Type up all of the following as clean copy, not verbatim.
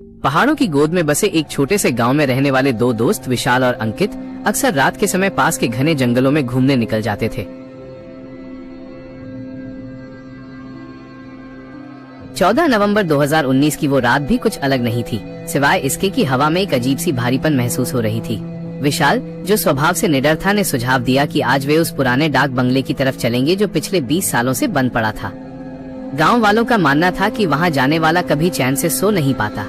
पहाड़ों की गोद में बसे एक छोटे से गांव में रहने वाले दो दोस्त विशाल और अंकित अक्सर रात के समय पास के घने जंगलों में घूमने निकल जाते थे। 14 नवंबर 2019 की वो रात भी कुछ अलग नहीं थी, सिवाय इसके कि हवा में एक अजीब सी भारीपन महसूस हो रही थी। विशाल, जो स्वभाव से निडर था, ने सुझाव दिया कि आज वे उस पुराने डाक बंगले की तरफ चलेंगे जो पिछले 20 सालों से बंद पड़ा था। गांव वालों का मानना था कि वहां जाने वाला कभी चैन से सो नहीं पाता।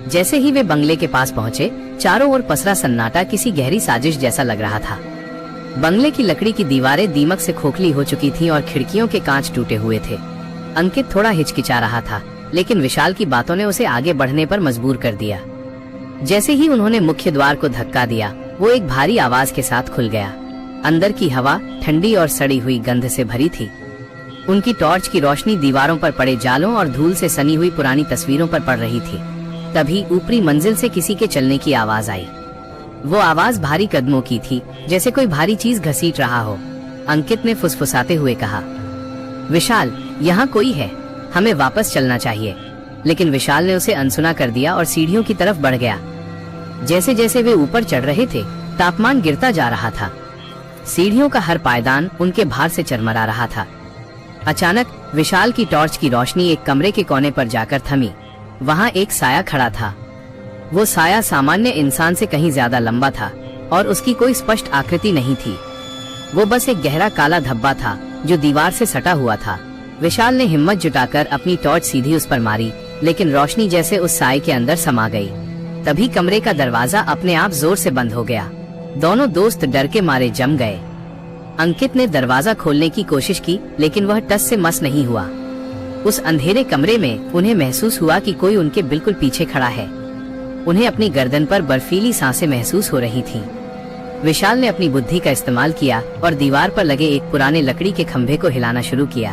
जैसे ही वे बंगले के पास पहुंचे, चारों ओर पसरा सन्नाटा किसी गहरी साजिश जैसा लग रहा था। बंगले की लकड़ी की दीवारें दीमक से खोखली हो चुकी थीं और खिड़कियों के कांच टूटे हुए थे। अंकित थोड़ा हिचकिचा रहा था, लेकिन विशाल की बातों ने उसे आगे बढ़ने पर मजबूर कर दिया। जैसे ही उन्होंने मुख्य द्वार को धक्का दिया, वो एक भारी आवाज के साथ खुल गया। अंदर की हवा ठंडी और सड़ी हुई गंध से भरी थी। उनकी टॉर्च की रोशनी दीवारों पर पड़े जालों और धूल से सनी हुई पुरानी तस्वीरों पर पड़ रही थी। तभी ऊपरी मंजिल से किसी के चलने की आवाज आई। वो आवाज भारी कदमों की थी, जैसे कोई भारी चीज घसीट रहा हो। अंकित ने फुसफुसाते हुए कहा, विशाल, यहाँ कोई है, हमें वापस चलना चाहिए। लेकिन विशाल ने उसे अनसुना कर दिया और सीढ़ियों की तरफ बढ़ गया। जैसे जैसे वे ऊपर चढ़ रहे थे, तापमान गिरता जा रहा था। सीढ़ियों का हर पायदान उनके भार से चरमरा रहा था। अचानक विशाल की टॉर्च की रोशनी एक कमरे के कोने पर जाकर थमी। वहां एक साया खड़ा था। वो साया सामान्य इंसान से कहीं ज्यादा लंबा था और उसकी कोई स्पष्ट आकृति नहीं थी। वो बस एक गहरा काला धब्बा था जो दीवार से सटा हुआ था। विशाल ने हिम्मत जुटाकर अपनी टॉर्च सीधी उस पर मारी, लेकिन रोशनी जैसे उस साए के अंदर समा गई। तभी कमरे का दरवाजा अपने आप जोर से बंद हो गया। दोनों दोस्त डर के मारे जम गए। अंकित ने दरवाजा खोलने की कोशिश की, लेकिन वह टस से मस नहीं हुआ। उस अंधेरे कमरे में उन्हें महसूस हुआ कि कोई उनके बिल्कुल पीछे खड़ा है। उन्हें अपनी गर्दन पर बर्फीली सांसें महसूस हो रही थीं। विशाल ने अपनी बुद्धि का इस्तेमाल किया और दीवार पर लगे एक पुराने लकड़ी के खंभे को हिलाना शुरू किया।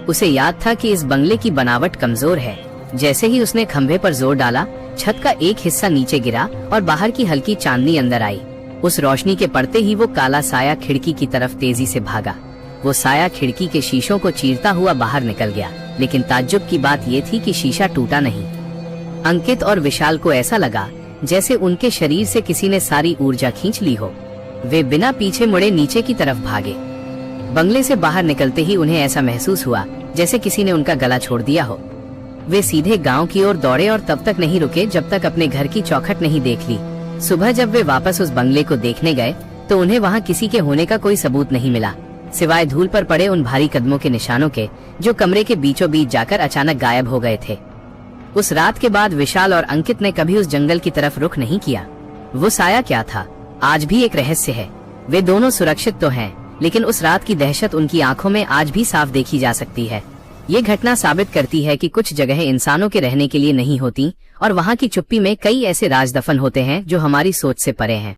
उसे याद था कि इस बंगले की बनावट कमजोर है। जैसे ही उसने खंभे पर जोर डाला, छत का एक हिस्सा नीचे गिरा और बाहर की हल्की चांदनी अंदर आई। उस रोशनी के पड़ते ही वो काला साया खिड़की की तरफ तेजी से भागा। वो साया खिड़की के शीशों को चीरता हुआ बाहर निकल गया, लेकिन ताज्जुब की बात ये थी कि शीशा टूटा नहीं। अंकित और विशाल को ऐसा लगा जैसे उनके शरीर से किसी ने सारी ऊर्जा खींच ली हो। वे बिना पीछे मुड़े नीचे की तरफ भागे। बंगले से बाहर निकलते ही उन्हें ऐसा महसूस हुआ जैसे किसी ने उनका गला छोड़ दिया हो। वे सीधे गांव की ओर दौड़े और तब तक नहीं रुके जब तक अपने घर की चौखट नहीं देख ली। सुबह जब वे वापस उस बंगले को देखने गए तो उन्हें वहां किसी के होने का कोई सबूत नहीं मिला, सिवाय धूल पर पड़े उन भारी कदमों के निशानों के, जो कमरे के बीचों बीच जाकर अचानक गायब हो गए थे। उस रात के बाद विशाल और अंकित ने कभी उस जंगल की तरफ रुख नहीं किया। वो साया क्या था, आज भी एक रहस्य है। वे दोनों सुरक्षित तो हैं, लेकिन उस रात की दहशत उनकी आंखों में आज भी साफ देखी जा सकती है। ये घटना साबित करती है कि कुछ जगहें इंसानों के रहने के लिए नहीं होती और वहाँ की चुप्पी में कई ऐसे राज दफन होते हैं जो हमारी सोच से परे हैं।